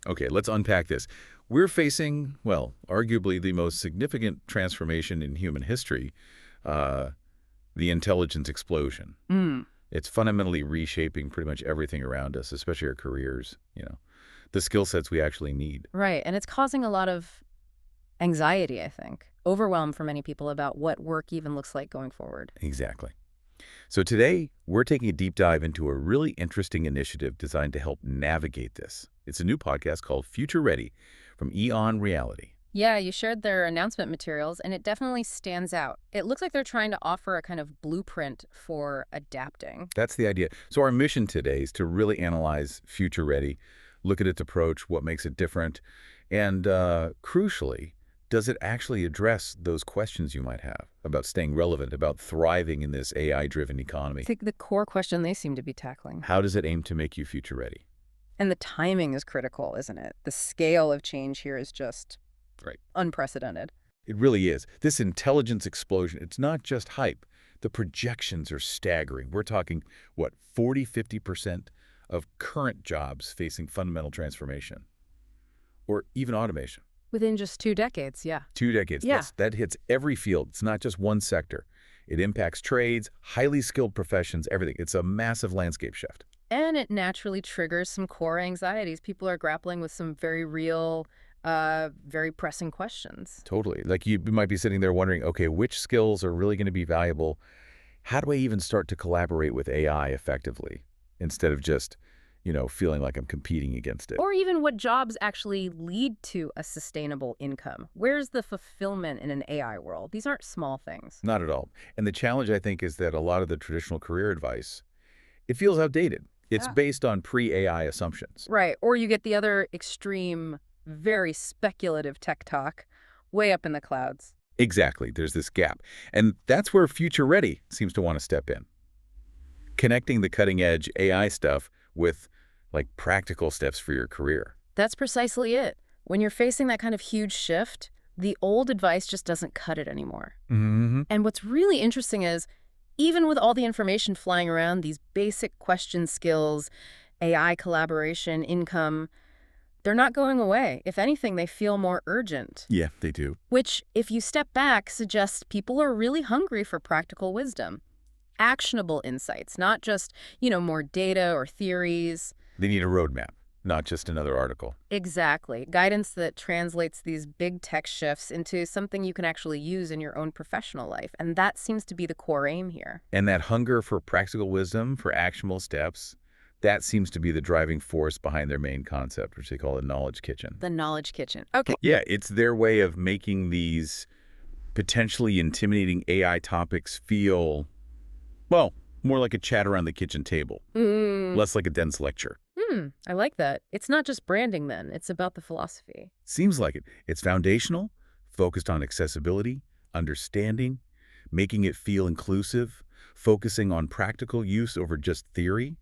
Okay, let's unpack this. We're facing, well, arguably the most significant transformation in human history, uh, the intelligence explosion. Mm. It's fundamentally reshaping pretty much everything around us, especially our careers, the skill sets we actually need. Right. And it's causing a lot of anxiety, I think, overwhelm for many people about what work even looks like going forward. Exactly. So today, we're taking a deep dive into a really interesting initiative designed to help navigate this. It's a new podcast called Future Ready from EON Reality. Yeah, you shared their announcement materials, and it definitely stands out. It looks like they're trying to offer a kind of blueprint for adapting. That's the idea. So our mission today is to really analyze Future Ready, look at its approach, what makes it different, and crucially, does it actually address those questions you might have about staying relevant, about thriving in this AI-driven I economy? think the core question they seem to be tackling. How does it aim to make you future ready? And the timing is critical, isn't it? The scale of change here is just Right. unprecedented. It really is. This intelligence explosion, it's not just hype. The projections are staggering. We're talking, what, 40, 50% of current jobs facing fundamental transformation or even automation. Within just 2 decades, yeah. 2 decades. Yeah. That hits every field. It's not just one sector. It impacts trades, highly skilled professions, everything. It's a massive landscape shift. And it naturally triggers some core anxieties. People are grappling with some very real, very pressing questions. Totally. Like you might be sitting there wondering, okay, which skills are really going to be valuable? How do I even start to collaborate with AI effectively instead of just, feeling like I'm competing against it? Or even what jobs actually lead to a sustainable income. Where's the fulfillment in an AI world? These aren't small things. Not at all. And the challenge, I think, is that a lot of the traditional career advice, it feels outdated. It's Yeah. based on pre-AI assumptions. Right. Or you get the other extreme, very speculative tech talk way up in the clouds. Exactly. There's this gap. And that's where Future Ready seems to want to step in. Connecting the cutting-edge AI stuff with, like, practical steps for your career. That's precisely it. When you're facing that kind of huge shift, the old advice just doesn't cut it anymore. Mm-hmm. And what's really interesting is, even with all the information flying around, these basic question skills, AI collaboration, income, they're not going away. If anything, they feel more urgent. Yeah, they do. Which, if you step back, suggests people are really hungry for practical wisdom. Actionable insights, not just, more data or theories. They need a roadmap, not just another article. Exactly. Guidance that translates these big tech shifts into something you can actually use in your own professional life. And that seems to be the core aim here. And that hunger for practical wisdom, for actionable steps, that seems to be the driving force behind their main concept, which they call a knowledge kitchen. The knowledge kitchen. Okay. Yeah, it's their way of making these potentially intimidating AI topics feel, well, more like a chat around the kitchen table, less like a dense lecture. I like that. It's not just branding then. It's about the philosophy. Seems like it. It's foundational, focused on accessibility, understanding, making it feel inclusive, focusing on practical use over just theory,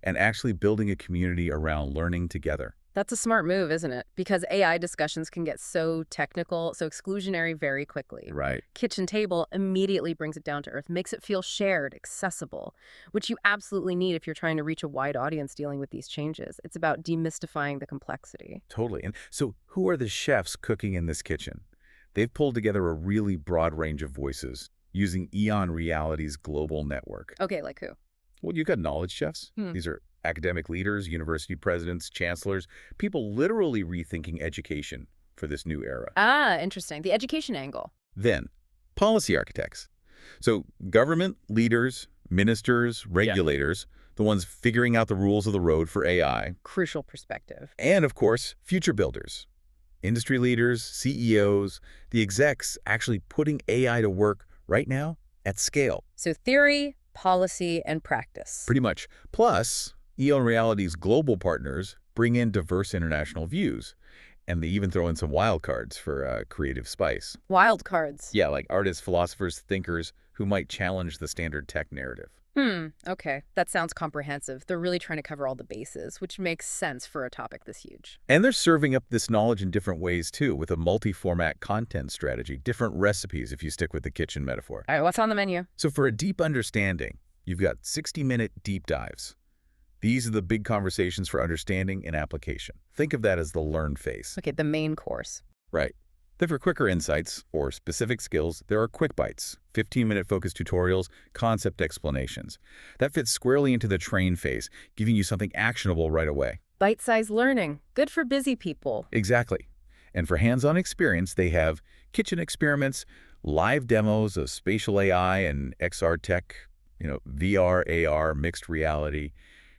and actually building a community around learning together. That's a smart move, isn't it? Because AI discussions can get so technical, so exclusionary very quickly. Right. Kitchen table immediately brings it down to earth, makes it feel shared, accessible, which you absolutely need if you're trying to reach a wide audience dealing with these changes. It's about demystifying the complexity. Totally. And so who are the chefs cooking in this kitchen? They've pulled together a really broad range of voices using EON Reality's global network. Okay, like who? Well, you've got knowledge chefs. These are academic leaders, university presidents, chancellors, people literally rethinking education for this new era. Ah, interesting. The education angle. Then, policy architects. So government leaders, ministers, regulators, the ones figuring out the rules of the road for AI. Crucial perspective. And, of course, future builders. Industry leaders, CEOs, the execs actually putting AI to work right now at scale. So theory, policy, and practice. Pretty much. Plus, EON Reality's global partners bring in diverse international views, and they even throw in some wild cards for creative spice. Wild cards. Yeah, like artists, philosophers, thinkers who might challenge the standard tech narrative. Okay. That sounds comprehensive. They're really trying to cover all the bases, which makes sense for a topic this huge. And they're serving up this knowledge in different ways, too, with a multi-format content strategy, different recipes if you stick with the kitchen metaphor. All right, what's on the menu? So for a deep understanding, you've got 60-minute deep dives, These are the big conversations for understanding and application. Think of that as the learn phase. Okay, the main course. Right. Then for quicker insights or specific skills, there are quick bites, 15-minute focused tutorials, concept explanations. That fits squarely into the train phase, giving you something actionable right away. Bite-sized learning. Good for busy people. Exactly. And for hands-on experience, they have kitchen experiments, live demos of spatial AI and XR tech, VR, AR, mixed reality,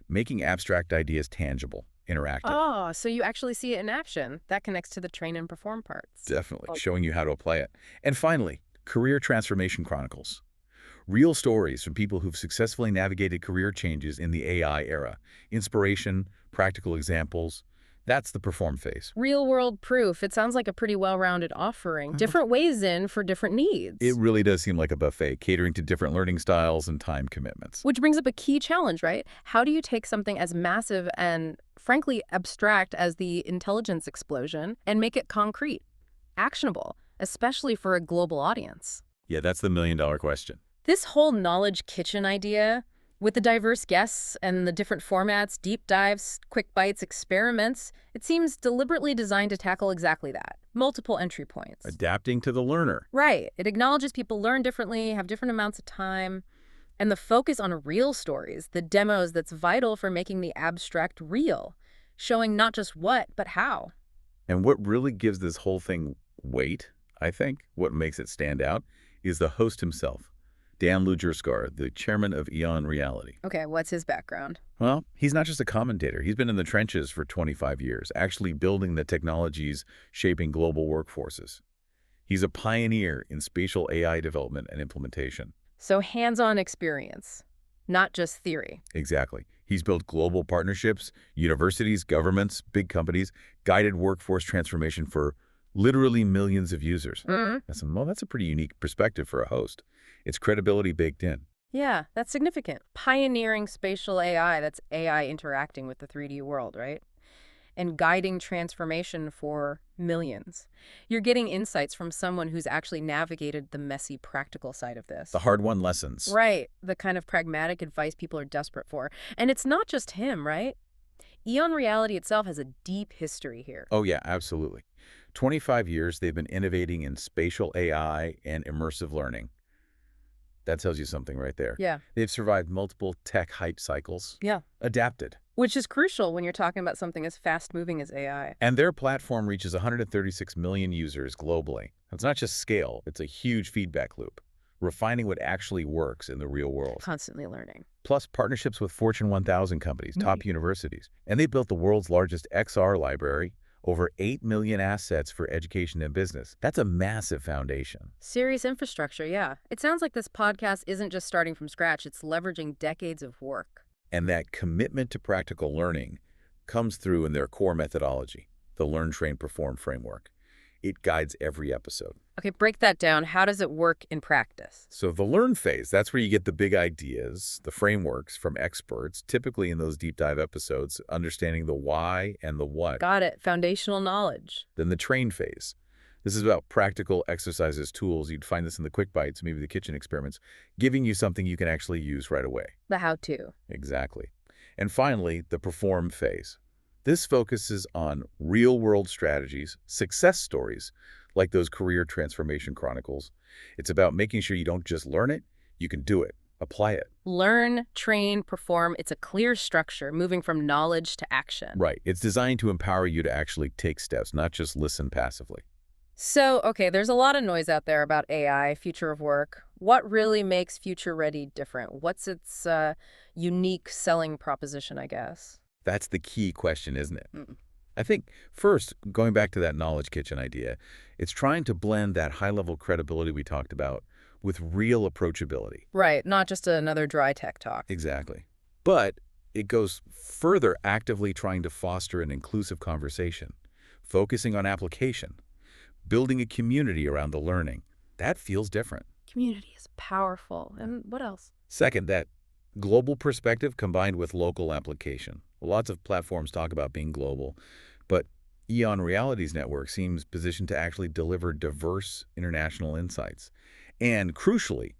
making abstract ideas tangible, interactive. Oh, so you actually see it in action. That connects to the train and perform parts. Definitely, showing you how to apply it. And finally, career transformation chronicles. Real stories from people who've successfully navigated career changes in the AI era. Inspiration, practical examples. That's the perform phase. Real-world proof. It sounds like a pretty well-rounded offering. Different ways in for different needs. It really does seem like a buffet, catering to different learning styles and time commitments. Which brings up a key challenge, right? How do you take something as massive and, frankly, abstract as the intelligence explosion and make it concrete, actionable, especially for a global audience? Yeah, that's the million-dollar question. This whole knowledge kitchen idea, with the diverse guests and the different formats, deep dives, quick bites, experiments, it seems deliberately designed to tackle exactly that. Multiple entry points. Adapting to the learner. Right. It acknowledges people learn differently, have different amounts of time, and the focus on real stories, the demos that's vital for making the abstract real, showing not just what, but how. And what really gives this whole thing weight, I think, what makes it stand out, is the host himself. Dan Lejerskar, the chairman of EON Reality. Okay, what's his background? Well, he's not just a commentator. He's been in the trenches for 25 years, actually building the technologies shaping global workforces. He's a pioneer in spatial AI development and implementation. So hands-on experience, not just theory. Exactly. He's built global partnerships, universities, governments, big companies, guided workforce transformation for literally millions of users. That's a pretty unique perspective for a host. It's credibility baked in. Yeah, that's significant. Pioneering spatial AI, that's AI interacting with the 3D world, right? And guiding transformation for millions. You're getting insights from someone who's actually navigated the messy practical side of this. The hard-won lessons. Right, the kind of pragmatic advice people are desperate for. And it's not just him, right? EON Reality itself has a deep history here. Oh, yeah, absolutely. 25 years they've been innovating in spatial AI and immersive learning. That tells you something right there. Yeah. They've survived multiple tech hype cycles. Yeah. Adapted. Which is crucial when you're talking about something as fast-moving as AI. And their platform reaches 136 million users globally. It's not just scale, it's a huge feedback loop, refining what actually works in the real world. Constantly learning. Plus partnerships with Fortune 1000 companies, top universities. And they built the world's largest XR library, over 8 million assets for education and business. That's a massive foundation. Serious infrastructure, yeah. It sounds like this podcast isn't just starting from scratch, it's leveraging decades of work. And that commitment to practical learning comes through in their core methodology, the Learn, Train, Perform framework. It guides every episode. Okay, break that down. How does it work in practice? So the learn phase, that's where you get the big ideas, the frameworks from experts, typically in those deep dive episodes, understanding the why and the what. Got it. Foundational knowledge. Then the train phase. This is about practical exercises, tools. You'd find this in the quick bites, maybe the kitchen experiments, giving you something you can actually use right away. The how-to. Exactly. And finally, the perform phase. This focuses on real-world strategies, success stories, like those career transformation chronicles. It's about making sure you don't just learn it, you can do it, apply it. Learn, train, perform. It's a clear structure, moving from knowledge to action. Right. It's designed to empower you to actually take steps, not just listen passively. So, okay, there's a lot of noise out there about AI, future of work. What really makes Future Ready different? What's its unique selling proposition, I guess? That's the key question, isn't it? I think, first, going back to that knowledge kitchen idea, it's trying to blend that high-level credibility we talked about with real approachability. Right, not just another dry tech talk. Exactly. But it goes further, actively trying to foster an inclusive conversation, focusing on application, building a community around the learning. That feels different. Community is powerful. And what else? Second, that global perspective combined with local application. Lots of platforms talk about being global, but EON Reality's network seems positioned to actually deliver diverse international insights and, crucially,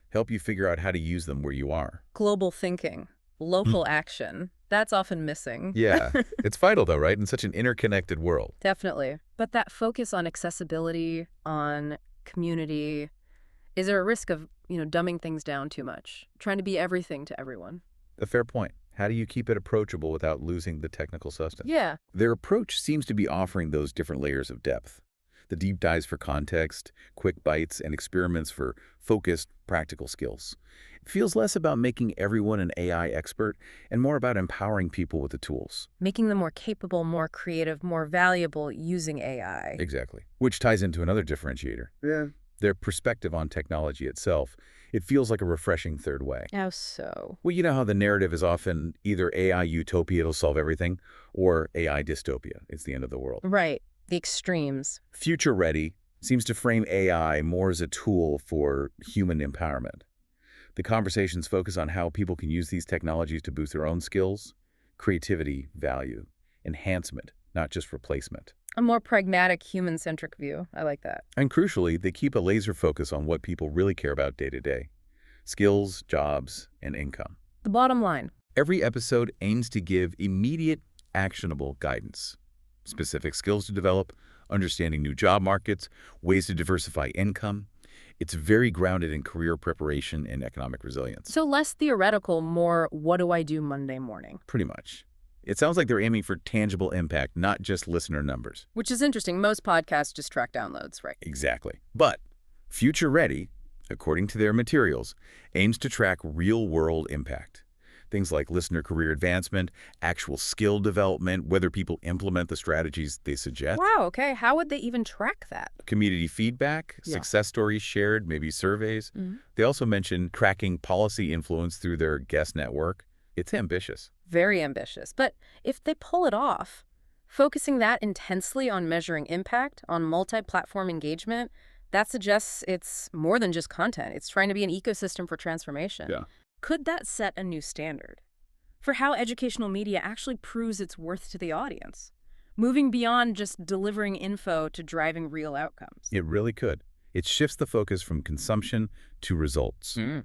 help you figure out how to use them where you are. Global thinking, local action. That's often missing. Yeah, it's vital though, right? In such an interconnected world. Definitely. But that focus on accessibility, on community, is there a risk of, dumbing things down too much? Trying to be everything to everyone? A fair point. How do you keep it approachable without losing the technical substance? Yeah. Their approach seems to be offering those different layers of depth. The deep dives for context, quick bites, and experiments for focused, practical skills. It feels less about making everyone an AI expert and more about empowering people with the tools. Making them more capable, more creative, more valuable using AI. Exactly. Which ties into another differentiator. Yeah. Their perspective on technology itself. It feels like a refreshing third way. How so? Well, you know how the narrative is often either AI utopia, it'll solve everything, or AI dystopia, it's the end of the world. Right. The extremes. Future Ready seems to frame AI more as a tool for human empowerment. The conversations focus on how people can use these technologies to boost their own skills, creativity, value, enhancement, not just replacement. A more pragmatic, human-centric view. I like that. And crucially, they keep a laser focus on what people really care about day to day: skills, jobs, and income. The bottom line. Every episode aims to give immediate, actionable guidance. Specific skills to develop, understanding new job markets, ways to diversify income. It's very grounded in career preparation and economic resilience. So less theoretical, more what do I do Monday morning? Pretty much. It sounds like they're aiming for tangible impact, not just listener numbers. Which is interesting. Most podcasts just track downloads, right? Exactly. But Future Ready, according to their materials, aims to track real-world impact. Things like listener career advancement, actual skill development, whether people implement the strategies they suggest. Wow, okay. How would they even track that? Community feedback, Yeah. success stories shared, maybe surveys. Mhm. They also mention tracking policy influence through their guest network. It's ambitious. Very ambitious. But if they pull it off, focusing that intensely on measuring impact, on multi-platform engagement, that suggests it's more than just content. It's trying to be an ecosystem for transformation. Yeah. Could that set a new standard for how educational media actually proves its worth to the audience, moving beyond just delivering info to driving real outcomes? It really could. It shifts the focus from consumption to results. Mm.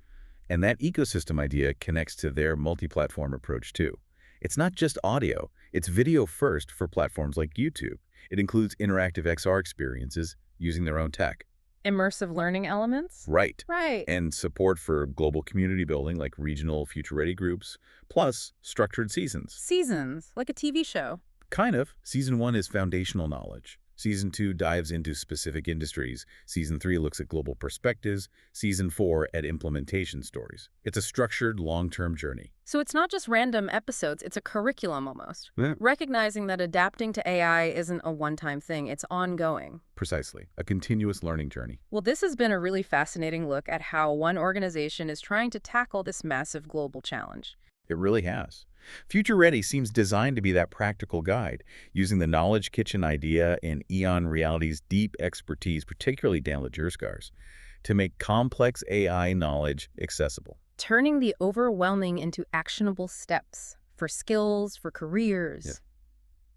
And that ecosystem idea connects to their multi-platform approach too. It's not just audio, it's video first for platforms like YouTube. It includes interactive XR experiences using their own tech. Immersive learning elements? Right. Right. And support for global community building like regional future-ready groups, plus structured seasons. Seasons, like a TV show. Kind of. Season 1 is foundational knowledge. Season 2 dives into specific industries. Season 3 looks at global perspectives. Season 4 at implementation stories. It's a structured, long-term journey. So it's not just random episodes, it's a curriculum almost. Yeah. Recognizing that adapting to AI isn't a one-time thing, it's ongoing. Precisely. A continuous learning journey. Well, this has been a really fascinating look at how one organization is trying to tackle this massive global challenge. It really has. Future Ready seems designed to be that practical guide, using the knowledge kitchen idea and EON Reality's deep expertise, particularly Dan Lejerskar's, to make complex AI knowledge accessible. Turning the overwhelming into actionable steps for skills, for careers. Yeah.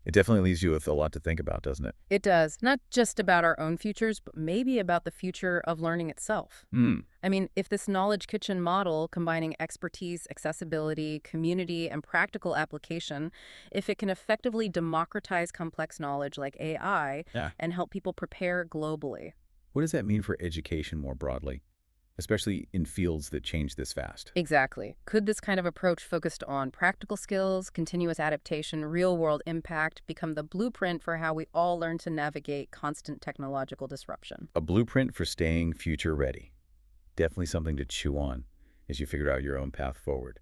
It definitely leaves you with a lot to think about, doesn't it? It does. Not just about our own futures, but maybe about the future of learning itself. I mean, if this knowledge kitchen model, combining expertise, accessibility, community, and practical application, if it can effectively democratize complex knowledge like AI and help people prepare globally. What does that mean for education more broadly, especially in fields that change this fast? Exactly. Could this kind of approach focused on practical skills, continuous adaptation, real-world impact become the blueprint for how we all learn to navigate constant technological disruption? A blueprint for staying future ready. Definitely something to chew on as you figure out your own path forward.